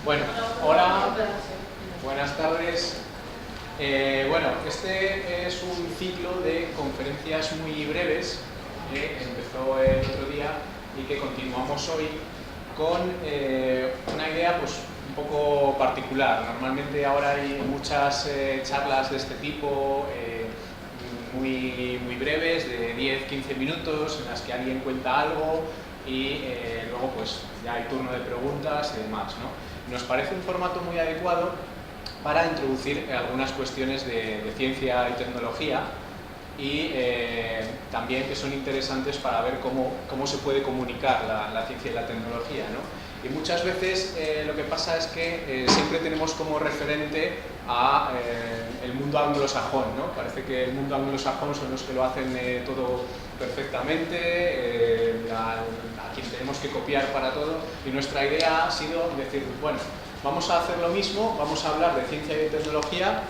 Bueno, hola, buenas tardes. Bueno, este es un ciclo de conferencias muy breves que empezó el otro día y que continuamos hoy con una idea pues un poco particular. Normalmente ahora hay muchas charlas de este tipo muy breves, de 10-15 minutos, en las que alguien cuenta algo y luego pues ya hay turno de preguntas y demás, ¿no? Nos parece un formato muy adecuado para introducir algunas cuestiones de ciencia y tecnología y también que son interesantes para ver cómo se puede comunicar la ciencia y la tecnología, ¿no? Y muchas veces lo que pasa es que siempre tenemos como referente a el mundo anglosajón, ¿no? Parece que el mundo anglosajón son los que lo hacen todo perfectamente, a quien tenemos que copiar para todo, y nuestra idea ha sido decir, bueno, vamos a hacer lo mismo, vamos a hablar de ciencia y de tecnología,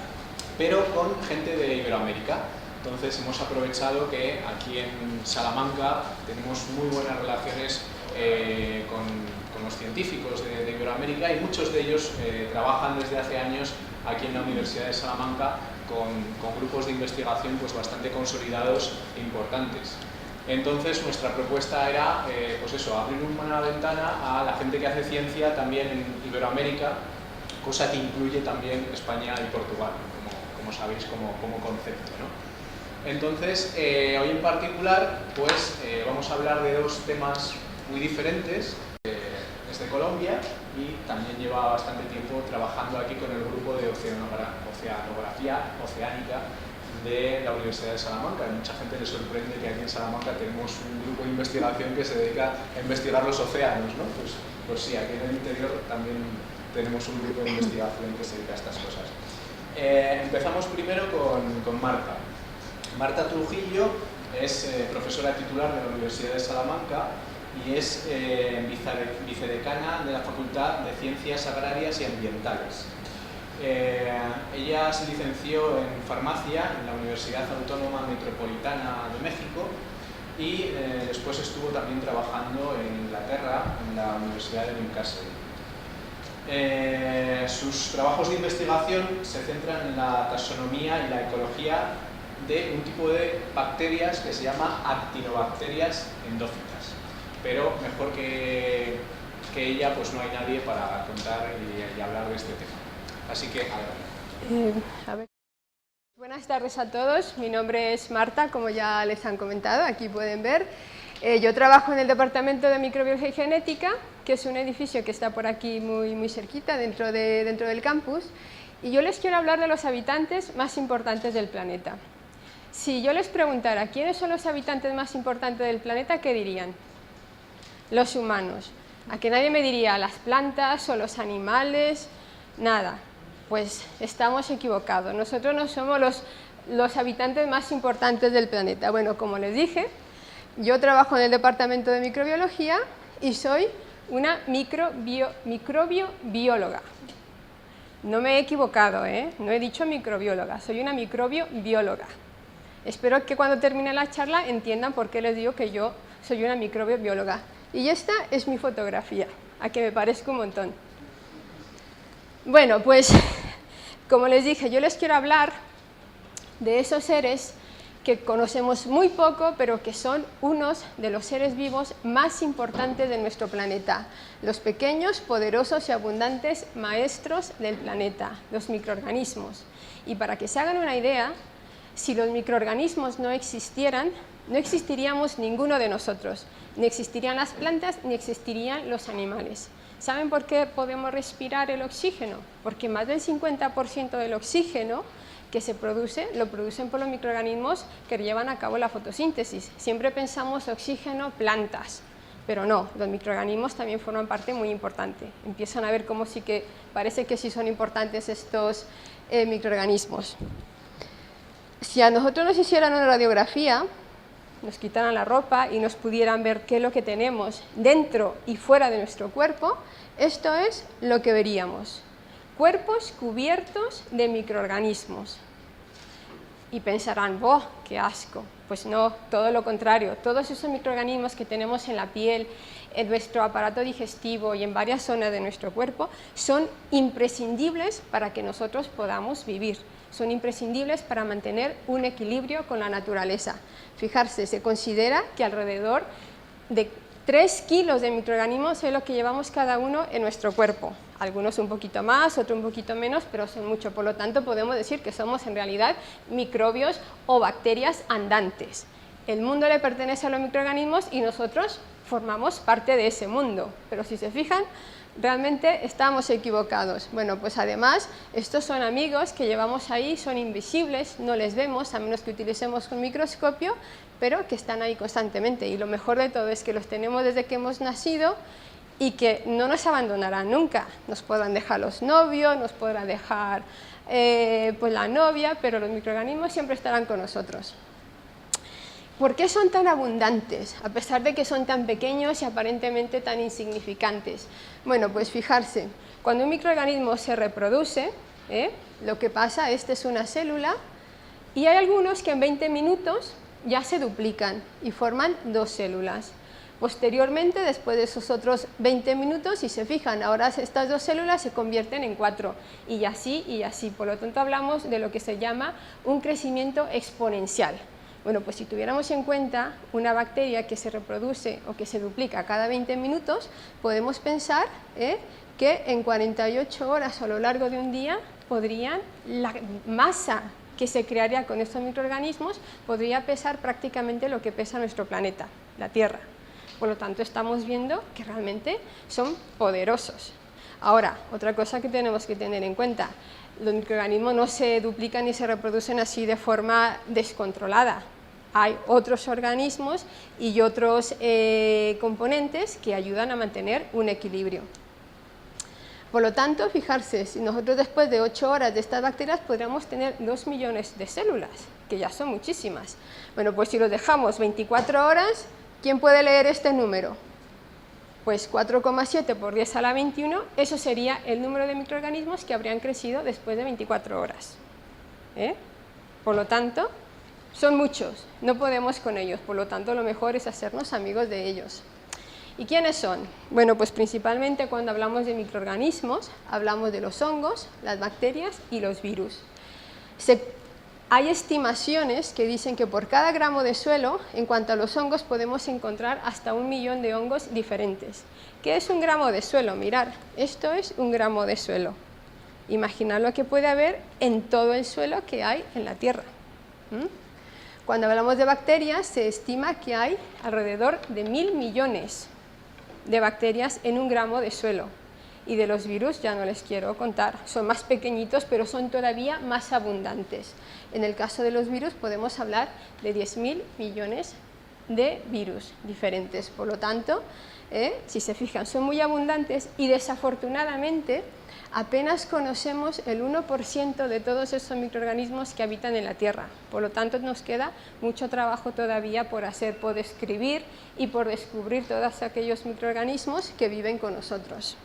pero con gente de Iberoamérica. Entonces hemos aprovechado que aquí en Salamanca tenemos muy buenas relaciones con los científicos de Iberoamérica y muchos de ellos trabajan desde hace años aquí en la Universidad de Salamanca con grupos de investigación pues bastante consolidados e importantes. Entonces nuestra propuesta era pues eso, abrir una ventana a la gente que hace ciencia también en Iberoamérica, cosa que incluye también España y Portugal, como sabéis, como concepto, ¿no? Entonces, hoy en particular, pues vamos a hablar de dos temas muy diferentes. Es de Colombia y también lleva bastante tiempo trabajando aquí con el grupo de oceanografía oceánica de la Universidad de Salamanca. A mucha gente le sorprende que aquí en Salamanca tenemos un grupo de investigación que se dedica a investigar los océanos, ¿no? Pues sí, aquí en el interior también tenemos un grupo de investigación que se dedica a estas cosas. Empezamos primero con Marta. Marta Trujillo es profesora titular de la Universidad de Salamanca y es vicedecana de la Facultad de Ciencias Agrarias y Ambientales. Ella se licenció en farmacia en la Universidad Autónoma Metropolitana de México y después estuvo también trabajando en Inglaterra, en la Universidad de Newcastle. Sus trabajos de investigación se centran en la taxonomía y la ecología de un tipo de bacterias que se llama actinobacterias endófitas. Pero mejor que ella, pues no hay nadie para contar y hablar de este tema. Así que, adelante. Buenas tardes a todos, mi nombre es Marta, como ya les han comentado, aquí pueden ver. Yo trabajo en el Departamento de Microbiología y Genética, que es un edificio que está por aquí muy cerquita, dentro del campus, y yo les quiero hablar de los habitantes más importantes del planeta. Si yo les preguntara quiénes son los habitantes más importantes del planeta, ¿qué dirían? Los humanos. ¿A que nadie me diría las plantas o los animales? Nada. Pues estamos equivocados. Nosotros no somos los habitantes más importantes del planeta. Bueno, como les dije, yo trabajo en el Departamento de Microbiología y soy una microbiobióloga. No me he equivocado, no he dicho microbióloga, soy una microbiobióloga. Espero que cuando termine la charla entiendan por qué les digo que yo soy una microbiobióloga. Y esta es mi fotografía, a que me parezco un montón. Bueno, pues, como les dije, yo les quiero hablar de esos seres que conocemos muy poco, pero que son unos de los seres vivos más importantes de nuestro planeta. Los pequeños, poderosos y abundantes maestros del planeta, los microorganismos. Y para que se hagan una idea, si los microorganismos no existieran, no existiríamos ninguno de nosotros. Ni existirían las plantas, ni existirían los animales. ¿Saben por qué podemos respirar el oxígeno? Porque más del 50% del oxígeno que se produce, lo producen por los microorganismos que llevan a cabo la fotosíntesis. Siempre pensamos oxígeno, plantas, pero no, los microorganismos también forman parte muy importante. Empiezan a ver cómo sí que parece que sí son importantes estos microorganismos. Si a nosotros nos hicieran una radiografía, nos quitaran la ropa y nos pudieran ver qué es lo que tenemos dentro y fuera de nuestro cuerpo, esto es lo que veríamos. Cuerpos cubiertos de microorganismos. Y pensarán, ¡oh, qué asco! Pues no, todo lo contrario. Todos esos microorganismos que tenemos en la piel, en nuestro aparato digestivo y en varias zonas de nuestro cuerpo, son imprescindibles para que nosotros podamos vivir. Son imprescindibles para mantener un equilibrio con la naturaleza. Fijarse, se considera que alrededor de 3 kilos de microorganismos es lo que llevamos cada uno en nuestro cuerpo. Algunos un poquito más, otros un poquito menos, pero son mucho. Por lo tanto, podemos decir que somos en realidad microbios o bacterias andantes. El mundo le pertenece a los microorganismos y nosotros formamos parte de ese mundo. Pero si se fijan, realmente estamos equivocados. Bueno, pues además, estos son amigos que llevamos ahí, son invisibles, no les vemos, a menos que utilicemos un microscopio, pero que están ahí constantemente. Y lo mejor de todo es que los tenemos desde que hemos nacido y que no nos abandonarán nunca. Nos podrán dejar los novios, nos podrá dejar pues la novia, pero los microorganismos siempre estarán con nosotros. ¿Por qué son tan abundantes, a pesar de que son tan pequeños y aparentemente tan insignificantes? Bueno, pues fijarse, cuando un microorganismo se reproduce, lo que pasa, esta es una célula, y hay algunos que en 20 minutos ya se duplican y forman 2 células. Posteriormente, después de esos otros 20 minutos, si se fijan, ahora estas 2 células se convierten en 4, y así y así. Por lo tanto, hablamos de lo que se llama un crecimiento exponencial. Bueno, pues si tuviéramos en cuenta una bacteria que se reproduce o que se duplica cada 20 minutos, podemos pensar que en 48 horas o a lo largo de un día la masa que se crearía con estos microorganismos podría pesar prácticamente lo que pesa nuestro planeta, la Tierra. Por lo tanto, estamos viendo que realmente son poderosos. Ahora, otra cosa que tenemos que tener en cuenta, los microorganismos no se duplican ni se reproducen así de forma descontrolada. Hay otros organismos y otros componentes que ayudan a mantener un equilibrio. Por lo tanto, fijarse, si nosotros después de 8 horas de estas bacterias podríamos tener 2 millones de células, que ya son muchísimas. Bueno, pues si los dejamos 24 horas, ¿quién puede leer este número? Pues 4,7 por 10 a la 21, eso sería el número de microorganismos que habrían crecido después de 24 horas. Por lo tanto, son muchos, no podemos con ellos, por lo tanto lo mejor es hacernos amigos de ellos. ¿Y quiénes son? Bueno, pues principalmente cuando hablamos de microorganismos, hablamos de los hongos, las bacterias y los virus. Hay estimaciones que dicen que por cada gramo de suelo, en cuanto a los hongos, podemos encontrar hasta 1 millón de hongos diferentes. ¿Qué es un gramo de suelo? Mirad, esto es un gramo de suelo. Imaginad lo que puede haber en todo el suelo que hay en la Tierra. Cuando hablamos de bacterias, se estima que hay alrededor de 1000 millones de bacterias en un gramo de suelo. Y de los virus ya no les quiero contar, son más pequeñitos pero son todavía más abundantes. En el caso de los virus podemos hablar de 10.000 millones de virus diferentes, por lo tanto, si se fijan, son muy abundantes y desafortunadamente apenas conocemos el 1% de todos esos microorganismos que habitan en la Tierra, por lo tanto nos queda mucho trabajo todavía por hacer, por describir y por descubrir todos aquellos microorganismos que viven con nosotros.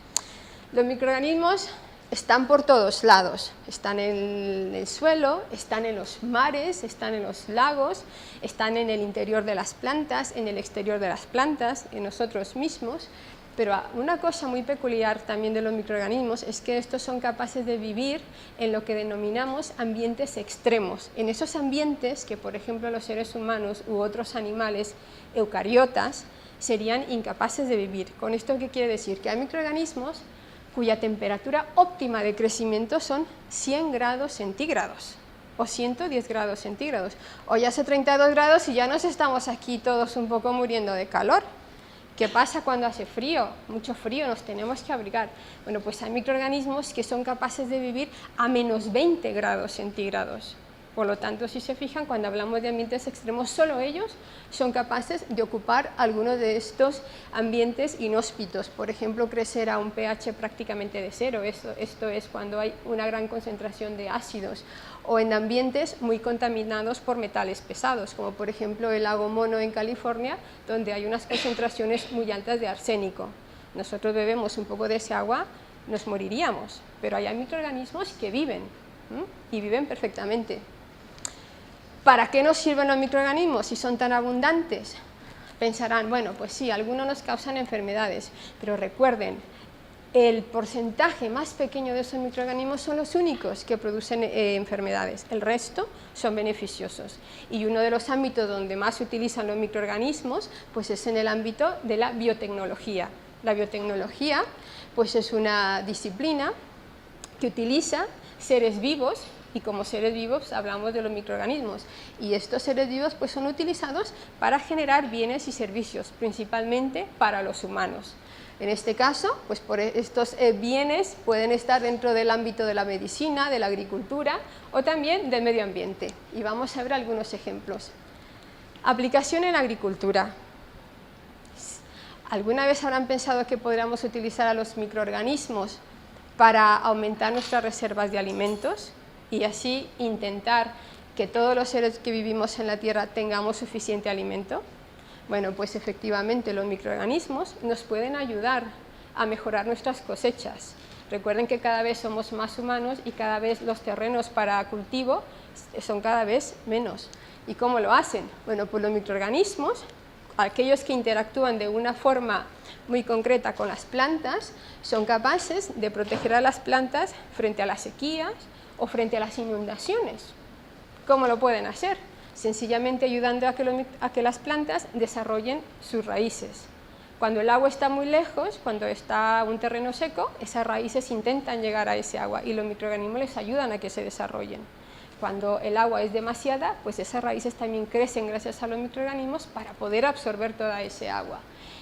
Los microorganismos están por todos lados, están en el suelo, están en los mares, están en los lagos, están en el interior de las plantas, en el exterior de las plantas, en nosotros mismos, pero una cosa muy peculiar también de los microorganismos es que estos son capaces de vivir en lo que denominamos ambientes extremos, en esos ambientes que por ejemplo los seres humanos u otros animales eucariotas serían incapaces de vivir. ¿Con esto qué quiere decir? Que hay microorganismos cuya temperatura óptima de crecimiento son 100 grados centígrados o 110 grados centígrados. Hoy hace 32 grados y ya nos estamos aquí todos un poco muriendo de calor. ¿Qué pasa cuando hace frío? Mucho frío, nos tenemos que abrigar. Bueno, pues hay microorganismos que son capaces de vivir a menos 20 grados centígrados. Por lo tanto, si se fijan, cuando hablamos de ambientes extremos, solo ellos son capaces de ocupar algunos de estos ambientes inhóspitos. Por ejemplo, crecer a un pH prácticamente de 0, esto es cuando hay una gran concentración de ácidos, o en ambientes muy contaminados por metales pesados, como por ejemplo el lago Mono en California, donde hay unas concentraciones muy altas de arsénico. Nosotros bebemos un poco de ese agua, nos moriríamos, pero hay microorganismos que viven, y viven perfectamente. ¿Para qué nos sirven los microorganismos si son tan abundantes? Pensarán, bueno, pues sí, algunos nos causan enfermedades, pero recuerden, el porcentaje más pequeño de esos microorganismos son los únicos que producen enfermedades, el resto son beneficiosos. Y uno de los ámbitos donde más se utilizan los microorganismos pues es en el ámbito de la biotecnología. La biotecnología pues es una disciplina que utiliza seres vivos, y como seres vivos hablamos de los microorganismos, y estos seres vivos pues son utilizados para generar bienes y servicios, principalmente para los humanos. En este caso, pues estos bienes pueden estar dentro del ámbito de la medicina, de la agricultura o también del medio ambiente. Y vamos a ver algunos ejemplos. Aplicación en la agricultura. ¿Alguna vez habrán pensado que podríamos utilizar a los microorganismos para aumentar nuestras reservas de alimentos y así intentar que todos los seres que vivimos en la Tierra tengamos suficiente alimento? Bueno, pues efectivamente los microorganismos nos pueden ayudar a mejorar nuestras cosechas. Recuerden que cada vez somos más humanos y cada vez los terrenos para cultivo son cada vez menos. ¿Y cómo lo hacen? Bueno, pues los microorganismos, aquellos que interactúan de una forma muy concreta con las plantas, son capaces de proteger a las plantas frente a las sequías o frente a las inundaciones. ¿Cómo lo pueden hacer? Sencillamente ayudando a que las plantas desarrollen sus raíces. Cuando el agua está muy lejos, cuando está un terreno seco, esas raíces intentan llegar a ese agua y los microorganismos les ayudan a que se desarrollen. Cuando el agua es demasiada, pues esas raíces también crecen gracias a los microorganismos para poder absorber toda ese agua.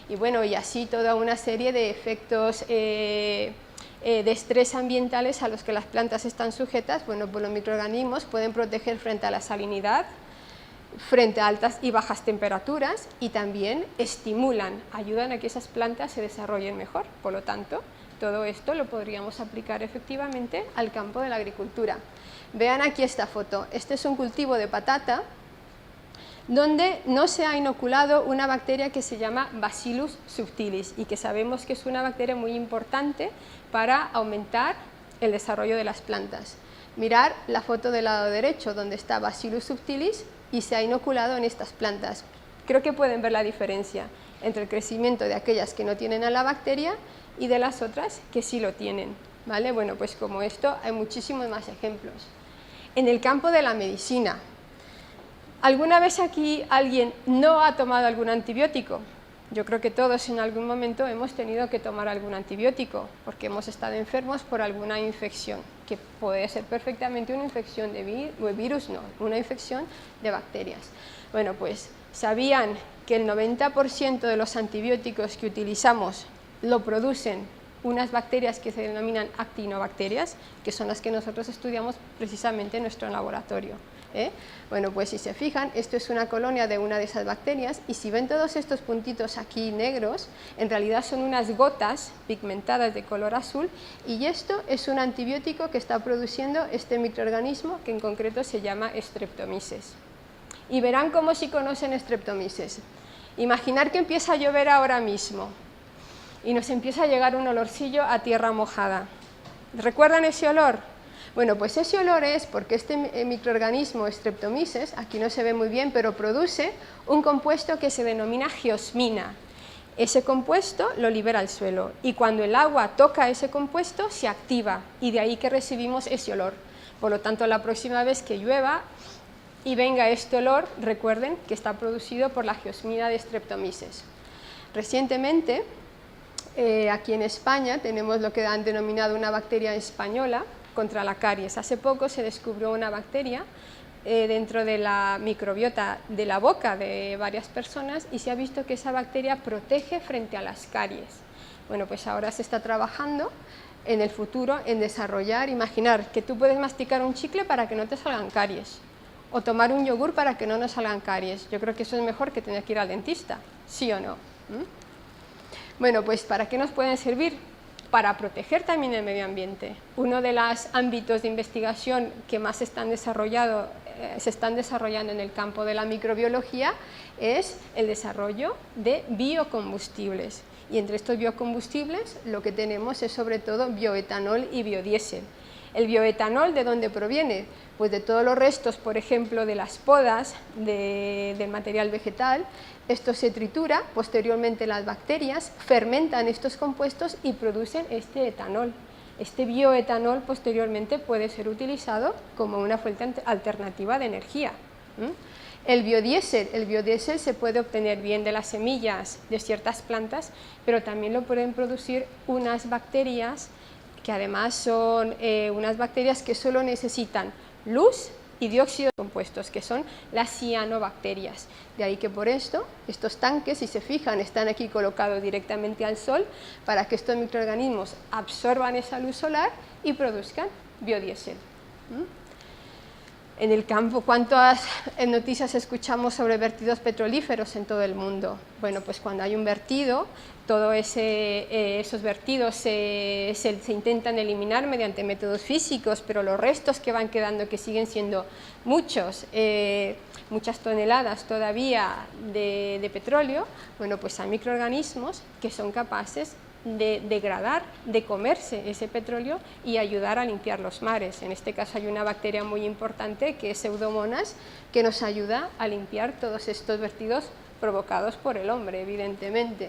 Y bueno, y así toda una serie de efectos de estrés ambientales a los que las plantas están sujetas. Bueno, pues los microorganismos pueden proteger frente a la salinidad, frente a altas y bajas temperaturas, y también estimulan, ayudan a que esas plantas se desarrollen mejor. Por lo tanto, todo esto lo podríamos aplicar efectivamente al campo de la agricultura. Vean aquí esta foto. Este es un cultivo de patata donde no se ha inoculado una bacteria que se llama Bacillus subtilis y que sabemos que es una bacteria muy importante para aumentar el desarrollo de las plantas. Mirar la foto del lado derecho donde está Bacillus subtilis y se ha inoculado en estas plantas. Creo que pueden ver la diferencia entre el crecimiento de aquellas que no tienen a la bacteria y de las otras que sí lo tienen, ¿vale? Bueno, pues como esto hay muchísimos más ejemplos. En el campo de la medicina, ¿alguna vez aquí alguien no ha tomado algún antibiótico? Yo creo que todos en algún momento hemos tenido que tomar algún antibiótico porque hemos estado enfermos por alguna infección, que puede ser perfectamente una infección de virus, no, una infección de bacterias. Bueno, pues ¿sabían que el 90% de los antibióticos que utilizamos lo producen unas bacterias que se denominan actinobacterias, que son las que nosotros estudiamos precisamente en nuestro laboratorio? Bueno, pues si se fijan, esto es una colonia de una de esas bacterias, y si ven todos estos puntitos aquí negros, en realidad son unas gotas pigmentadas de color azul, y esto es un antibiótico que está produciendo este microorganismo que en concreto se llama Streptomyces. Y verán cómo si conocen Streptomyces. Imaginar que empieza a llover ahora mismo y nos empieza a llegar un olorcillo a tierra mojada. ¿Recuerdan ese olor? Bueno, pues ese olor es porque este microorganismo Streptomyces, aquí no se ve muy bien, pero produce un compuesto que se denomina geosmina. Ese compuesto lo libera al suelo y cuando el agua toca ese compuesto se activa y de ahí que recibimos ese olor. Por lo tanto, la próxima vez que llueva y venga este olor, recuerden que está producido por la geosmina de Streptomyces. Recientemente, aquí en España tenemos lo que han denominado una bacteria española contra la caries. Hace poco se descubrió una bacteria dentro de la microbiota de la boca de varias personas y se ha visto que esa bacteria protege frente a las caries. Bueno, pues ahora se está trabajando en el futuro en desarrollar, imaginar que tú puedes masticar un chicle para que no te salgan caries o tomar un yogur para que no nos salgan caries. Yo creo que eso es mejor que tener que ir al dentista, ¿sí o no? Bueno, pues ¿para qué nos pueden servir? Para proteger también el medio ambiente. Uno de los ámbitos de investigación que más se están desarrollando en el campo de la microbiología es el desarrollo de biocombustibles. Y entre estos biocombustibles lo que tenemos es sobre todo bioetanol y biodiesel. El bioetanol, ¿de dónde proviene? Pues de todos los restos, por ejemplo, de las podas del material vegetal. Esto se tritura, posteriormente las bacterias fermentan estos compuestos y producen este etanol. Este bioetanol posteriormente puede ser utilizado como una fuente alternativa de energía. El biodiesel se puede obtener bien de las semillas de ciertas plantas, pero también lo pueden producir unas bacterias que además son unas bacterias que solo necesitan luz y dióxido de compuestos, que son las cianobacterias. De ahí que por esto, estos tanques, si se fijan, están aquí colocados directamente al sol para que estos microorganismos absorban esa luz solar y produzcan biodiesel. En el campo, ¿cuántas noticias escuchamos sobre vertidos petrolíferos en todo el mundo? Bueno, pues cuando hay un vertido, todos esos vertidos se intentan eliminar mediante métodos físicos, pero los restos que van quedando, que siguen siendo muchas toneladas todavía de petróleo, bueno, pues hay microorganismos que son capaces de degradar, de comerse ese petróleo y ayudar a limpiar los mares. En este caso hay una bacteria muy importante que es Pseudomonas, que nos ayuda a limpiar todos estos vertidos provocados por el hombre, evidentemente.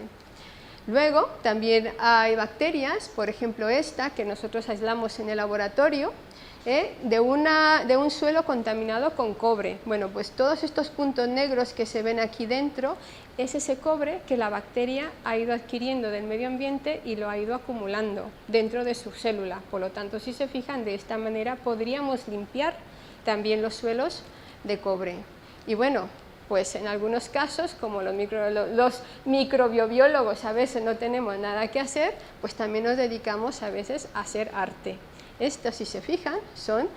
Luego también hay bacterias, por ejemplo esta que nosotros aislamos en el laboratorio, de un suelo contaminado con cobre. Bueno, pues todos estos puntos negros que se ven aquí dentro es ese cobre que la bacteria ha ido adquiriendo del medio ambiente y lo ha ido acumulando dentro de su célula. Por lo tanto, si se fijan, de esta manera podríamos limpiar también los suelos de cobre. Y bueno, pues en algunos casos, como los microbiobiólogos a veces no tenemos nada que hacer, pues también nos dedicamos a veces a hacer arte. Estas, si se fijan, son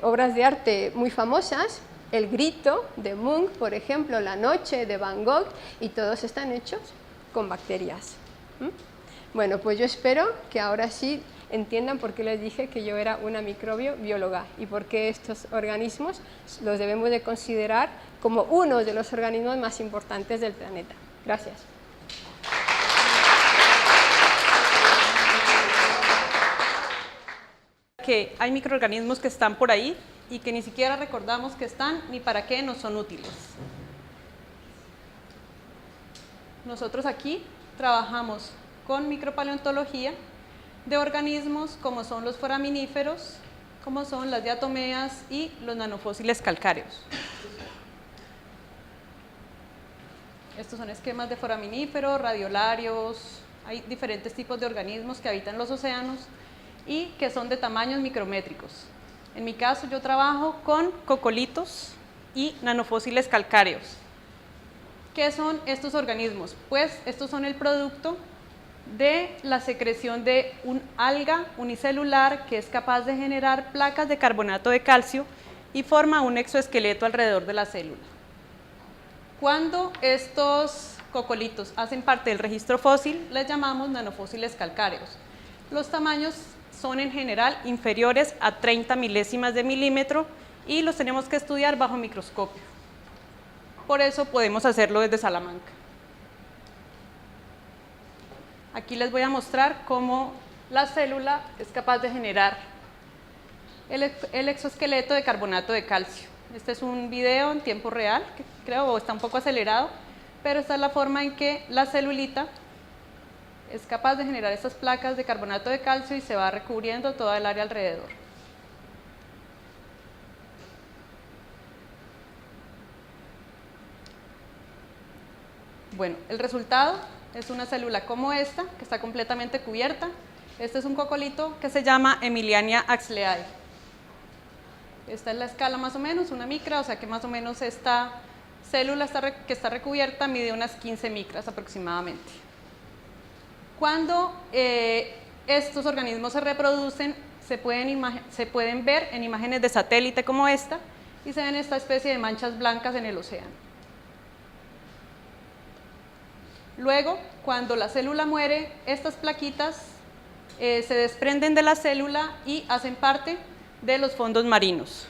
obras de arte muy famosas, El Grito de Munch, por ejemplo, La Noche de Van Gogh, y todos están hechos con bacterias. Bueno, pues yo espero que ahora sí entiendan por qué les dije que yo era una microbiobióloga y por qué estos organismos los debemos de considerar como uno de los organismos más importantes del planeta. Gracias. Que hay microorganismos que están por ahí y que ni siquiera recordamos que están ni para qué nos son útiles. Nosotros aquí trabajamos con micropaleontología de organismos como son los foraminíferos, como son las diatomeas y los nanofósiles calcáreos. Estos son esquemas de foraminíferos, radiolarios, hay diferentes tipos de organismos que habitan los océanos y que son de tamaños micrométricos. En mi caso yo trabajo con cocolitos y nanofósiles calcáreos. ¿Qué son estos organismos? Pues estos son el producto de la secreción de un alga unicelular que es capaz de generar placas de carbonato de calcio y forma un exoesqueleto alrededor de la célula. Cuando estos cocolitos hacen parte del registro fósil, les llamamos nanofósiles calcáreos. Los tamaños son en general inferiores a 30 milésimas de milímetro y los tenemos que estudiar bajo microscopio. Por eso podemos hacerlo desde Salamanca. Aquí les voy a mostrar cómo la célula es capaz de generar el exoesqueleto de carbonato de calcio. Este es un video en tiempo real, que creo está un poco acelerado, pero esta es la forma en que la celulita es capaz de generar estas placas de carbonato de calcio y se va recubriendo toda el área alrededor. Bueno, el resultado es una célula como esta, que está completamente cubierta. Este es un cocolito que se llama Emiliania axleae. Esta es la escala más o menos, una micra, o sea que más o menos esta célula que está recubierta mide unas 15 micras aproximadamente. Cuando estos organismos se reproducen, se pueden ver en imágenes de satélite como esta y se ven esta especie de manchas blancas en el océano. Luego, cuando la célula muere, estas plaquitas se desprenden de la célula y hacen parte de los fondos marinos.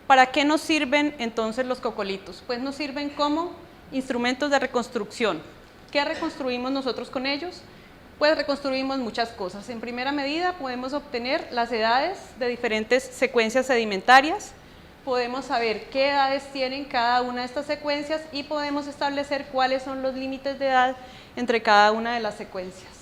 ¿Para qué nos sirven entonces los cocolitos? Pues nos sirven como instrumentos de reconstrucción. ¿Qué reconstruimos nosotros con ellos? pues reconstruimos muchas cosas. En primera medida podemos obtener las edades de diferentes secuencias sedimentarias, podemos saber qué edades tienen cada una de estas secuencias y podemos establecer cuáles son los límites de edad entre cada una de las secuencias.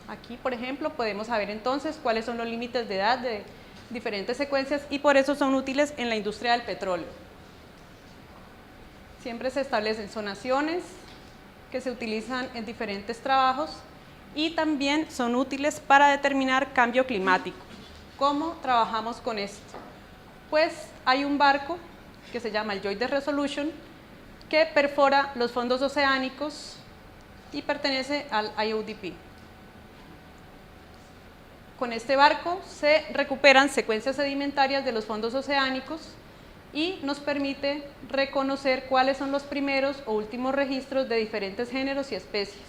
Aquí, por ejemplo, podemos saber entonces cuáles son los límites de edad de diferentes secuencias y por eso son útiles en la industria del petróleo. Siempre se establecen zonaciones que se utilizan en diferentes trabajos y también son útiles para determinar cambio climático. ¿Cómo trabajamos con esto? Pues hay un barco que se llama el JOIDES Resolution que perfora los fondos oceánicos y pertenece al IODP. Con este barco se recuperan secuencias sedimentarias de los fondos oceánicos y nos permite reconocer cuáles son los primeros o últimos registros de diferentes géneros y especies.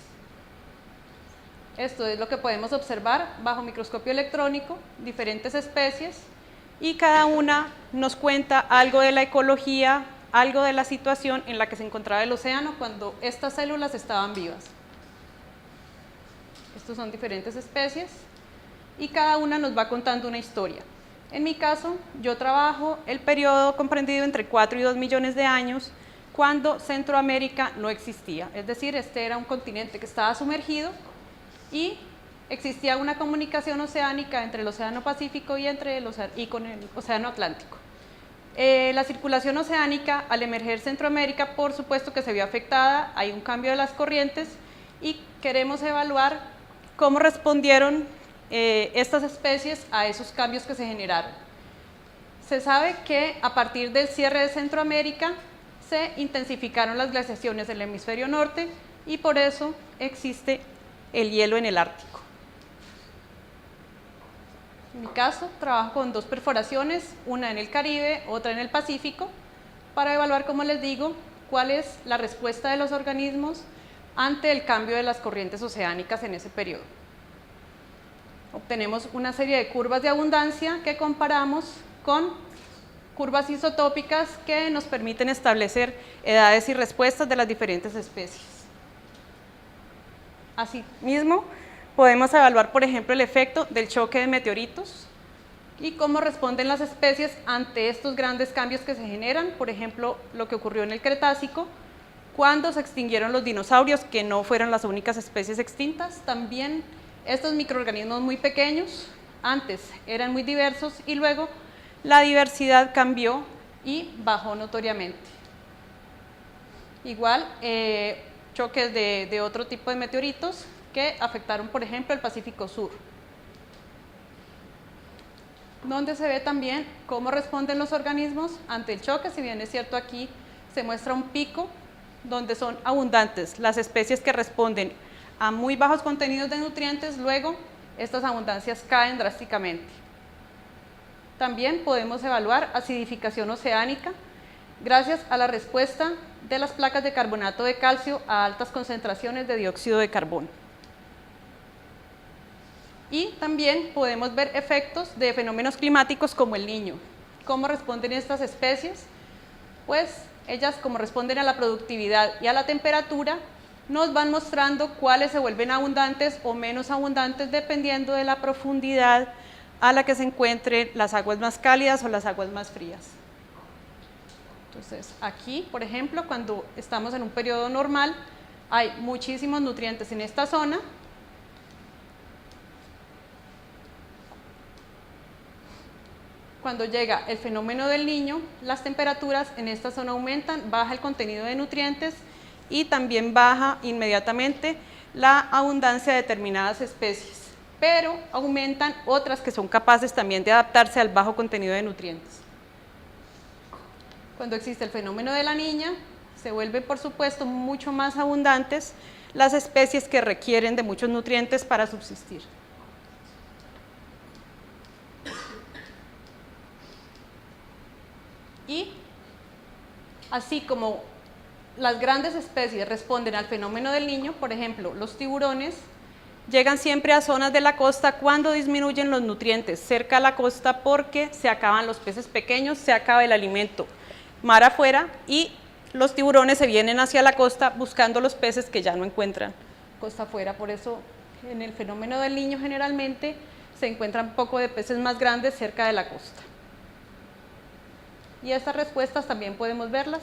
Esto es lo que podemos observar bajo microscopio electrónico, diferentes especies, y cada una nos cuenta algo de la ecología, algo de la situación en la que se encontraba el océano cuando estas células estaban vivas. Estos son diferentes especies y cada una nos va contando una historia. En mi caso, yo trabajo el periodo comprendido entre 4 y 2 millones de años, cuando Centroamérica no existía. Es decir, este era un continente que estaba sumergido y existía una comunicación oceánica entre el Océano Pacífico y con el Océano Atlántico. La circulación oceánica, al emerger Centroamérica, por supuesto que se vio afectada, hay un cambio de las corrientes y queremos evaluar cómo respondieron estas especies a esos cambios que se generaron. Se sabe que a partir del cierre de Centroamérica se intensificaron las glaciaciones del hemisferio norte y por eso existe el hielo en el Ártico. En mi caso, trabajo con 2 perforaciones, una en el Caribe, otra en el Pacífico, para evaluar, como les digo, cuál es la respuesta de los organismos ante el cambio de las corrientes oceánicas en ese periodo. Obtenemos una serie de curvas de abundancia que comparamos con curvas isotópicas que nos permiten establecer edades y respuestas de las diferentes especies. Asimismo, podemos evaluar, por ejemplo, el efecto del choque de meteoritos y cómo responden las especies ante estos grandes cambios que se generan, por ejemplo, lo que ocurrió en el Cretácico, cuando se extinguieron los dinosaurios, que no fueron las únicas especies extintas. También estos microorganismos muy pequeños, antes eran muy diversos y luego la diversidad cambió y bajó notoriamente. Igual, choques de otro tipo de meteoritos que afectaron, por ejemplo, el Pacífico Sur, donde se ve también cómo responden los organismos ante el choque. Si bien es cierto, aquí se muestra un pico donde son abundantes las especies que responden a muy bajos contenidos de nutrientes, luego estas abundancias caen drásticamente. También podemos evaluar acidificación oceánica gracias a la respuesta de las placas de carbonato de calcio a altas concentraciones de dióxido de carbono. Y también podemos ver efectos de fenómenos climáticos como el Niño. ¿Cómo responden estas especies? Pues ellas, como responden a la productividad y a la temperatura, nos van mostrando cuáles se vuelven abundantes o menos abundantes dependiendo de la profundidad a la que se encuentren las aguas más cálidas o las aguas más frías. Entonces, aquí, por ejemplo, cuando estamos en un periodo normal, hay muchísimos nutrientes en esta zona. Cuando llega el fenómeno del Niño, las temperaturas en esta zona aumentan, baja el contenido de nutrientes y también baja inmediatamente la abundancia de determinadas especies, pero aumentan otras que son capaces también de adaptarse al bajo contenido de nutrientes. Cuando existe el fenómeno de la Niña, se vuelven, por supuesto, mucho más abundantes las especies que requieren de muchos nutrientes para subsistir. Y así como las grandes especies responden al fenómeno del Niño, por ejemplo, los tiburones llegan siempre a zonas de la costa cuando disminuyen los nutrientes cerca a la costa porque se acaban los peces pequeños, se acaba el alimento mar afuera y los tiburones se vienen hacia la costa buscando los peces que ya no encuentran costa afuera. Por eso en el fenómeno del Niño generalmente se encuentran poco de peces más grandes cerca de la costa. Y estas respuestas también podemos verlas